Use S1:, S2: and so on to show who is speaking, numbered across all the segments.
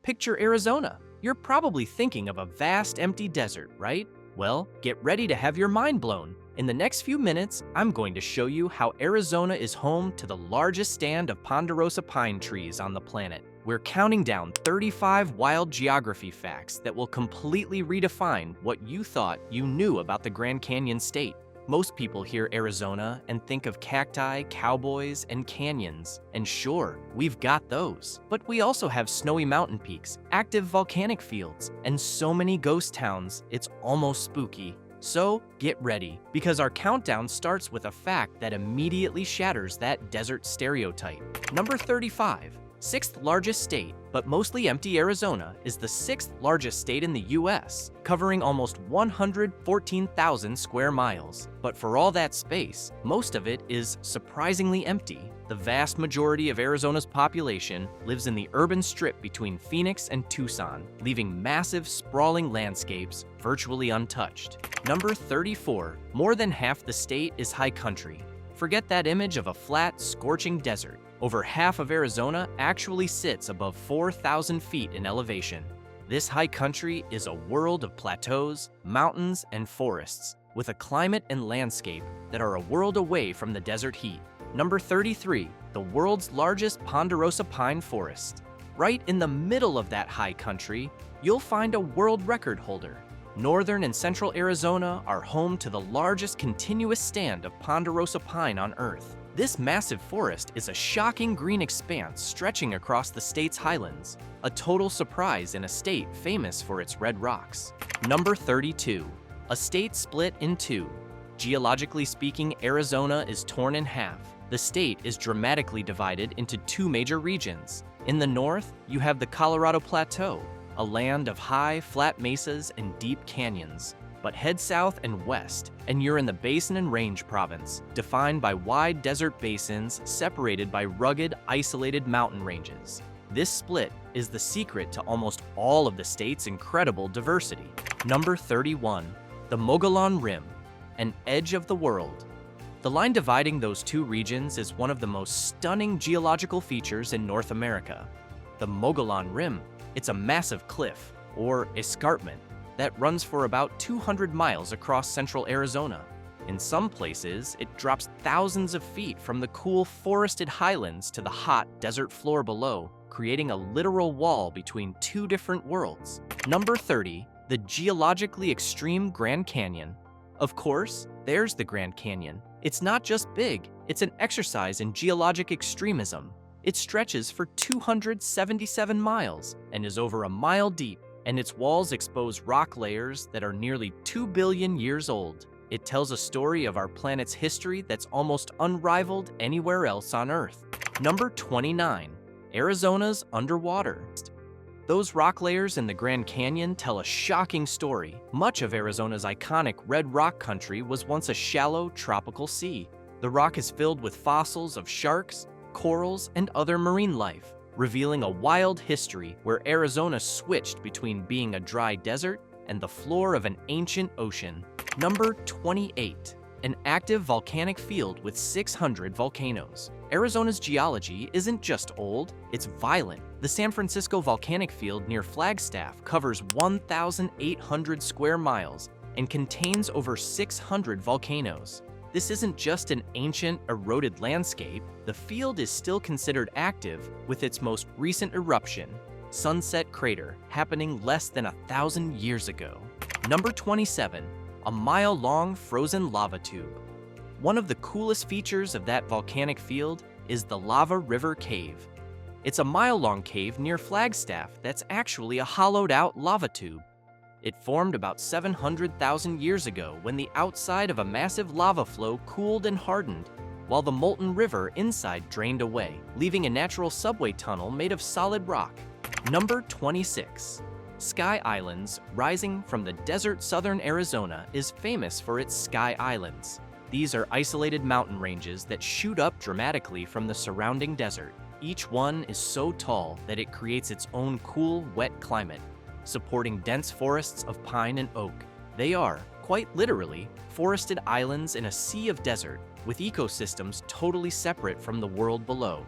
S1: Picture Arizona. You're probably thinking of a vast empty desert, right? Well, get ready to have your mind blown. In the next few minutes, I'm going to show you how Arizona is home to the largest stand of ponderosa pine trees on the planet. We're counting down 35 wild geography facts that will completely redefine what you thought you knew about the Grand Canyon state. Most people hear Arizona and think of cacti, cowboys, and canyons. And sure, we've got those. But we also have snowy mountain peaks, active volcanic fields, and so many ghost towns, it's almost spooky. So get ready, because our countdown starts with a fact that immediately shatters that desert stereotype. Number 35. Sixth largest state, but mostly empty. Arizona is the sixth largest state in the US, covering almost 114,000 square miles. But for all that space, most of it is surprisingly empty. The vast majority of Arizona's population lives in the urban strip between Phoenix and Tucson, leaving massive, sprawling landscapes virtually untouched. Number 34. More than half the state is high country. Forget that image of a flat, scorching desert. Over half of Arizona actually sits above 4,000 feet in elevation. This high country is a world of plateaus, mountains, and forests, with a climate and landscape that are a world away from the desert heat. Number 33, the world's largest ponderosa pine forest. Right in the middle of that high country, you'll find a world record holder. Northern and central Arizona are home to the largest continuous stand of ponderosa pine on Earth. This massive forest is a shocking green expanse stretching across the state's highlands, a total surprise in a state famous for its red rocks. Number 32, a state split in two. Geologically speaking, Arizona is torn in half. The state is dramatically divided into two major regions. In the north, you have the Colorado Plateau, a land of high, flat mesas and deep canyons. But head south and west, and you're in the Basin and Range province, defined by wide desert basins separated by rugged, isolated mountain ranges. This split is the secret to almost all of the state's incredible diversity. Number 31, the Mogollon Rim, an edge of the world. The line dividing those two regions is one of the most stunning geological features in North America. The Mogollon Rim, it's a massive cliff, or escarpment, that runs for about 200 miles across central Arizona. In some places, it drops thousands of feet from the cool forested highlands to the hot desert floor below, creating a literal wall between two different worlds. Number 30, the geologically extreme Grand Canyon. Of course, there's the Grand Canyon. It's not just big, it's an exercise in geologic extremism. It stretches for 277 miles and is over a mile deep, and its walls expose rock layers that are nearly 2 billion years old. It tells a story of our planet's history that's almost unrivaled anywhere else on Earth. Number 29, Arizona's underwater. Those rock layers in the Grand Canyon tell a shocking story. Much of Arizona's iconic red rock country was once a shallow, tropical sea. The rock is filled with fossils of sharks, corals, and other marine life, revealing a wild history where Arizona switched between being a dry desert and the floor of an ancient ocean. Number 28, an active volcanic field with 600 volcanoes. Arizona's geology isn't just old, it's violent. The San Francisco volcanic field near Flagstaff covers 1,800 square miles and contains over 600 volcanoes. This isn't just an ancient, eroded landscape. The field is still considered active with its most recent eruption, Sunset Crater, happening less than 1,000 years ago. Number 27, a mile-long frozen lava tube. One of the coolest features of that volcanic field is the Lava River Cave. It's a mile-long cave near Flagstaff that's actually a hollowed-out lava tube. It formed about 700,000 years ago when the outside of a massive lava flow cooled and hardened, while the molten river inside drained away, leaving a natural subway tunnel made of solid rock. Number 26. Sky Islands, rising from the desert southern Arizona, is famous for its Sky Islands. These are isolated mountain ranges that shoot up dramatically from the surrounding desert. Each one is so tall that it creates its own cool, wet climate, supporting dense forests of pine and oak. They are, quite literally, forested islands in a sea of desert, with ecosystems totally separate from the world below.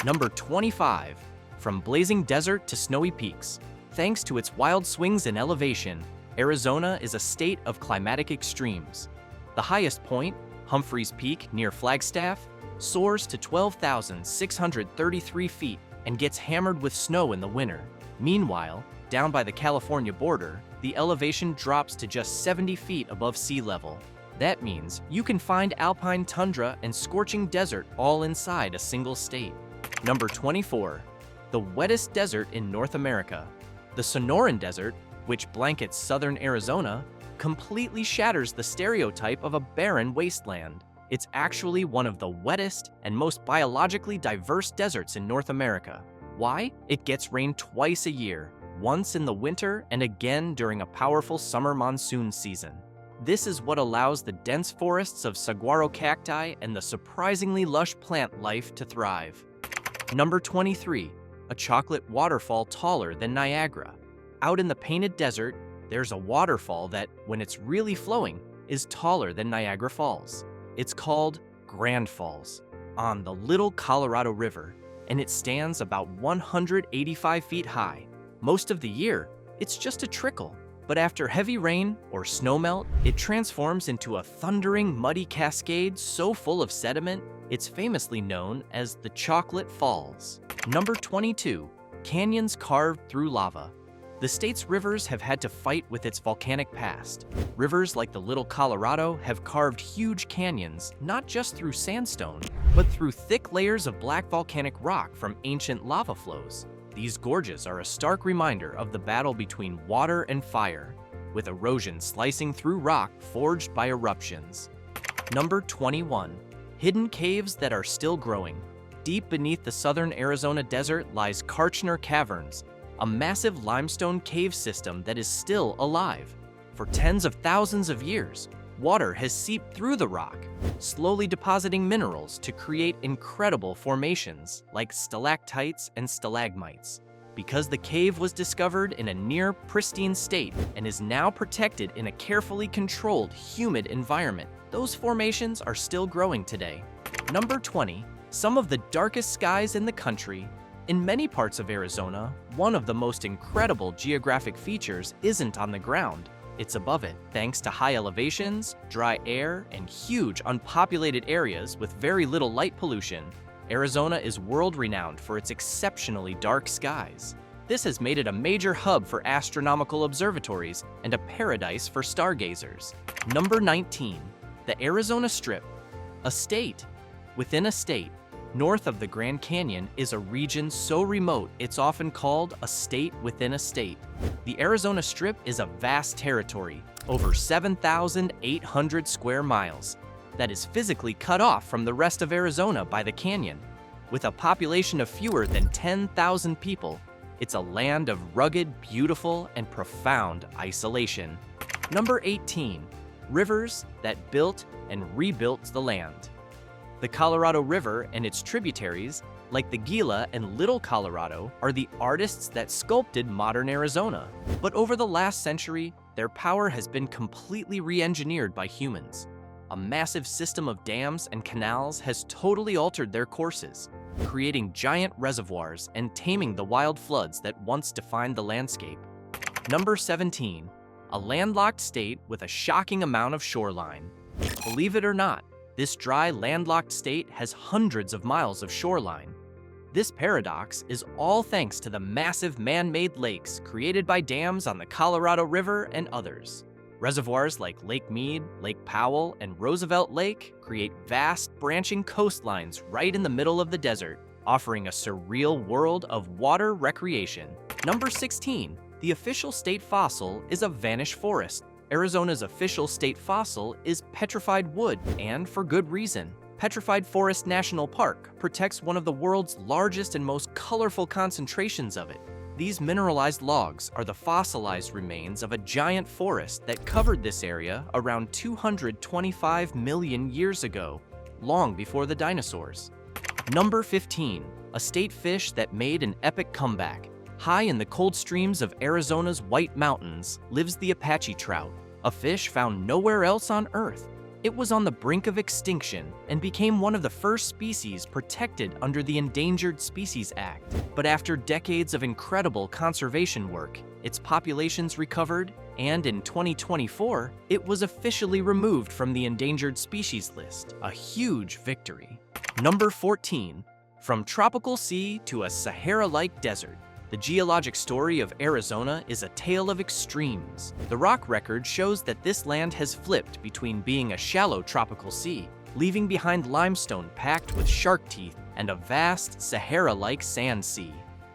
S1: Number 25, from blazing desert to snowy peaks. Thanks to its wild swings in elevation, Arizona is a state of climatic extremes. The highest point, Humphreys Peak near Flagstaff, soars to 12,633 feet and gets hammered with snow in the winter. Meanwhile, down by the California border, the elevation drops to just 70 feet above sea level. That means you can find alpine tundra and scorching desert all inside a single state. Number 24. The wettest desert in North America. The Sonoran Desert, which blankets southern Arizona, completely shatters the stereotype of a barren wasteland. It's actually one of the wettest and most biologically diverse deserts in North America. Why? It gets rain twice a year, once in the winter and again during a powerful summer monsoon season. This is what allows the dense forests of saguaro cacti and the surprisingly lush plant life to thrive. Number 23. A chocolate waterfall taller than Niagara. Out in the Painted Desert, there's a waterfall that, when it's really flowing, is taller than Niagara Falls. It's called Grand Falls, on the Little Colorado River, and it stands about 185 feet high. Most of the year, it's just a trickle, but after heavy rain or snowmelt, it transforms into a thundering, muddy cascade so full of sediment, it's famously known as the Chocolate Falls. Number 22. Canyons carved through lava. The state's rivers have had to fight with its volcanic past. Rivers like the Little Colorado have carved huge canyons, not just through sandstone, but through thick layers of black volcanic rock from ancient lava flows. These gorges are a stark reminder of the battle between water and fire, with erosion slicing through rock forged by eruptions. Number 21. Hidden caves that are still growing. Deep beneath the southern Arizona desert lies Kartchner Caverns, a massive limestone cave system that is still alive. For tens of thousands of years, water has seeped through the rock, slowly depositing minerals to create incredible formations like stalactites and stalagmites. Because the cave was discovered in a near pristine state and is now protected in a carefully controlled, humid environment, those formations are still growing today. Number 20. Some of the darkest skies in the country. In many parts of Arizona, one of the most incredible geographic features isn't on the ground. It's above it. Thanks to high elevations, dry air, and huge unpopulated areas with very little light pollution, Arizona is world-renowned for its exceptionally dark skies. This has made it a major hub for astronomical observatories and a paradise for stargazers. Number 19. The Arizona Strip. A state within a state. North of the Grand Canyon is a region so remote it's often called a state within a state. The Arizona Strip is a vast territory, over 7,800 square miles, that is physically cut off from the rest of Arizona by the canyon. With a population of fewer than 10,000 people, it's a land of rugged, beautiful, and profound isolation. Number 18. Rivers that built and rebuilt the land. The Colorado River and its tributaries, like the Gila and Little Colorado, are the artists that sculpted modern Arizona. But over the last century, their power has been completely re-engineered by humans. A massive system of dams and canals has totally altered their courses, creating giant reservoirs and taming the wild floods that once defined the landscape. Number 17. A landlocked state with a shocking amount of shoreline. Believe it or not, this dry, landlocked state has hundreds of miles of shoreline. This paradox is all thanks to the massive man-made lakes created by dams on the Colorado River and others. Reservoirs like Lake Mead, Lake Powell, and Roosevelt Lake create vast, branching coastlines right in the middle of the desert, offering a surreal world of water recreation. Number 16. The official state fossil is a vanished forest. Arizona's official state fossil is petrified wood, and for good reason. Petrified Forest National Park protects one of the world's largest and most colorful concentrations of it. These mineralized logs are the fossilized remains of a giant forest that covered this area around 225 million years ago, long before the dinosaurs. Number 15. A state fish that made an epic comeback. High in the cold streams of Arizona's White Mountains lives the Apache trout, a fish found nowhere else on Earth. It was on the brink of extinction and became one of the first species protected under the Endangered Species Act. But after decades of incredible conservation work, its populations recovered, and in 2024, it was officially removed from the endangered species list. A huge victory. Number 14. From tropical sea to a Sahara-like desert, the geologic story of Arizona is a tale of extremes. The rock record shows that this land has flipped between being a shallow tropical sea, leaving behind limestone packed with shark teeth, and a vast Sahara-like sand sea.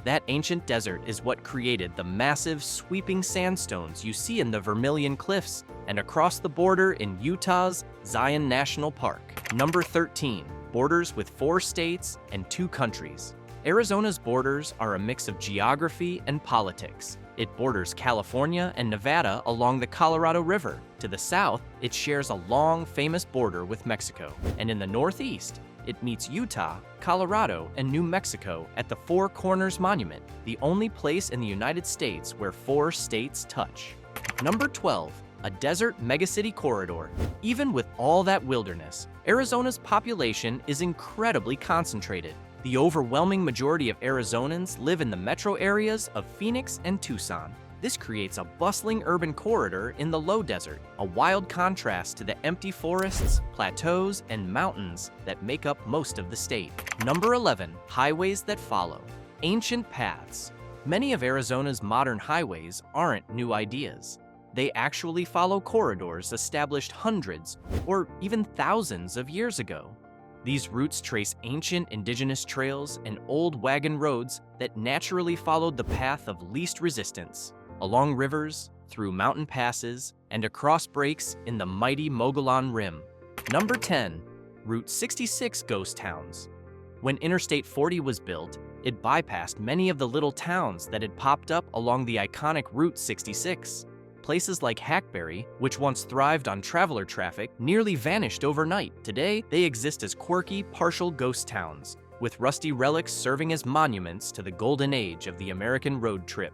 S1: That ancient desert is what created the massive, sweeping sandstones you see in the Vermilion Cliffs and across the border in Utah's Zion National Park. Number 13. Borders with 4 states and 2 countries. Arizona's borders are a mix of geography and politics. It borders California and Nevada along the Colorado River. To the south, it shares a long, famous border with Mexico. And in the northeast, it meets Utah, Colorado, and New Mexico at the Four Corners Monument, the only place in the United States where 4 states touch. Number 12. A desert megacity corridor. Even with all that wilderness, Arizona's population is incredibly concentrated. The overwhelming majority of Arizonans live in the metro areas of Phoenix and Tucson. This creates a bustling urban corridor in the low desert, a wild contrast to the empty forests, plateaus, and mountains that make up most of the state. Number 11. Highways that follow. Ancient paths. Many of Arizona's modern highways aren't new ideas. They actually follow corridors established hundreds or even thousands of years ago. These routes trace ancient indigenous trails and old wagon roads that naturally followed the path of least resistance, along rivers, through mountain passes, and across breaks in the mighty Mogollon Rim. Number 10. Route 66 Ghost Towns. When Interstate 40 was built, it bypassed many of the little towns that had popped up along the iconic Route 66. Places like Hackberry, which once thrived on traveler traffic, nearly vanished overnight. Today, they exist as quirky, partial ghost towns, with rusty relics serving as monuments to the golden age of the American road trip.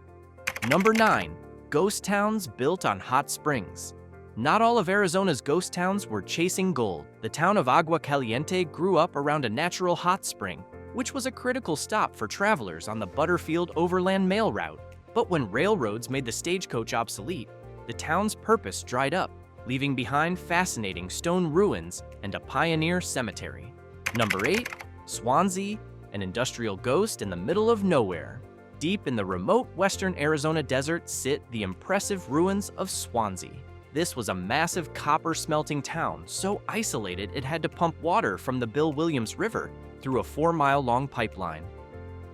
S1: Number 9. Ghost towns built on hot springs. Not all of Arizona's ghost towns were chasing gold. The town of Agua Caliente grew up around a natural hot spring, which was a critical stop for travelers on the Butterfield Overland Mail route. But when railroads made the stagecoach obsolete, the town's purpose dried up, leaving behind fascinating stone ruins and a pioneer cemetery. Number 8. Swansea, an industrial ghost in the middle of nowhere. Deep in the remote western Arizona desert sit the impressive ruins of Swansea. This was a massive copper-smelting town, so isolated it had to pump water from the Bill Williams River through a 4-mile-long pipeline.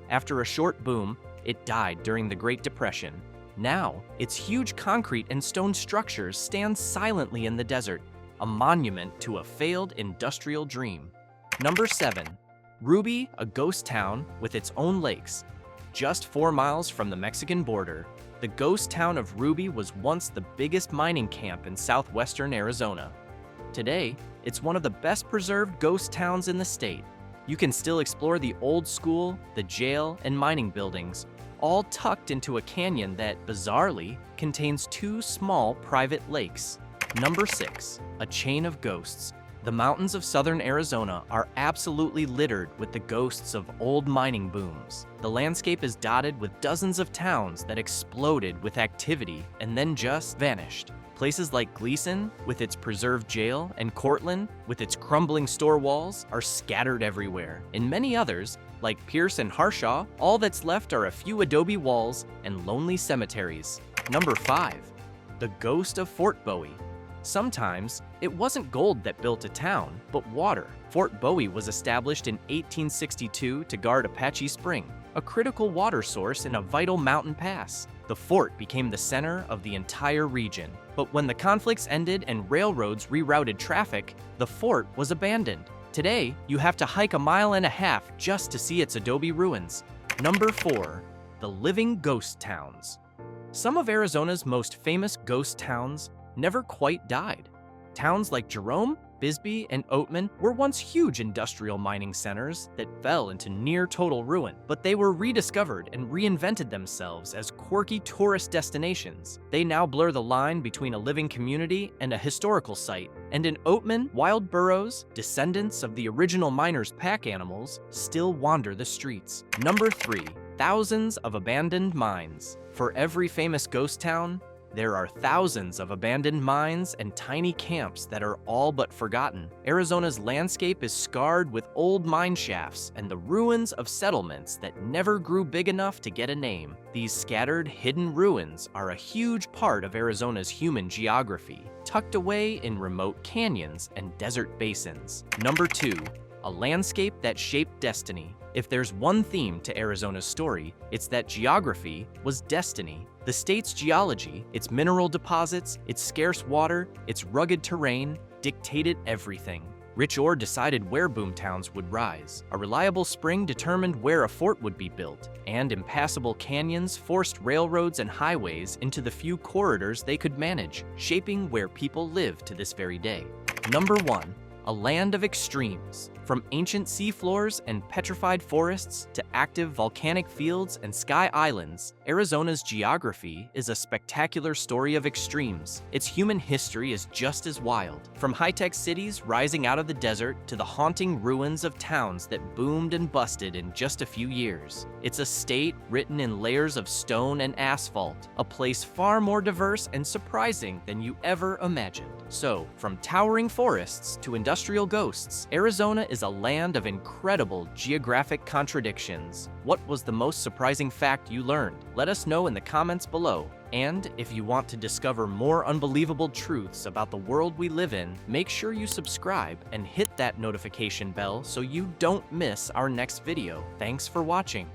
S1: After a short boom, it died during the Great Depression. Now, its huge concrete and stone structures stand silently in the desert, a monument to a failed industrial dream. Number 7. Ruby, a ghost town with its own lakes. Just 4 miles from the Mexican border, the ghost town of Ruby was once the biggest mining camp in southwestern Arizona. Today, it's one of the best preserved ghost towns in the state. You can still explore the old school, the jail, and mining buildings, all tucked into a canyon that, bizarrely, contains 2 small private lakes. Number 6. A chain of ghosts. The mountains of southern Arizona are absolutely littered with the ghosts of old mining booms. The landscape is dotted with dozens of towns that exploded with activity and then just vanished. Places like Gleason, with its preserved jail, and Cortland, with its crumbling store walls, are scattered everywhere. In many others, like Pierce and Harshaw, all that's left are a few adobe walls and lonely cemeteries. Number 5. The ghost of Fort Bowie. Sometimes, it wasn't gold that built a town, but water. Fort Bowie was established in 1862 to guard Apache Spring, a critical water source in a vital mountain pass. The fort became the center of the entire region. But when the conflicts ended and railroads rerouted traffic, the fort was abandoned. Today, you have to hike 1.5 miles just to see its adobe ruins. Number 4. The living ghost towns. Some of Arizona's most famous ghost towns never quite died. Towns like Jerome, Bisbee, and Oatman were once huge industrial mining centers that fell into near-total ruin, but they were rediscovered and reinvented themselves as quirky tourist destinations. They now blur the line between a living community and a historical site, And in Oatman, wild burros, descendants of the original miners' pack animals, still wander the streets. Number 3. Thousands of abandoned mines. For every famous ghost town, there are thousands of abandoned mines and tiny camps that are all but forgotten. Arizona's landscape is scarred with old mine shafts and the ruins of settlements that never grew big enough to get a name. These scattered, hidden ruins are a huge part of Arizona's human geography, tucked away in remote canyons and desert basins. Number 2. A landscape that shaped destiny. If there's one theme to Arizona's story, it's that geography was destiny. The state's geology, its mineral deposits, its scarce water, its rugged terrain, dictated everything. Rich ore decided where boomtowns would rise. A reliable spring determined where a fort would be built, and impassable canyons forced railroads and highways into the few corridors they could manage, shaping where people live to this very day. Number 1. A land of extremes. From ancient seafloors and petrified forests to active volcanic fields and sky islands, Arizona's geography is a spectacular story of extremes. Its human history is just as wild. From high-tech cities rising out of the desert to the haunting ruins of towns that boomed and busted in just a few years. It's a state written in layers of stone and asphalt, a place far more diverse and surprising than you ever imagined. So, from towering forests to industrial ghosts, Arizona is a land of incredible geographic contradictions. What was the most surprising fact you learned? Let us know in the comments below. And if you want to discover more unbelievable truths about the world we live in, make sure you subscribe and hit that notification bell so you don't miss our next video. Thanks for watching.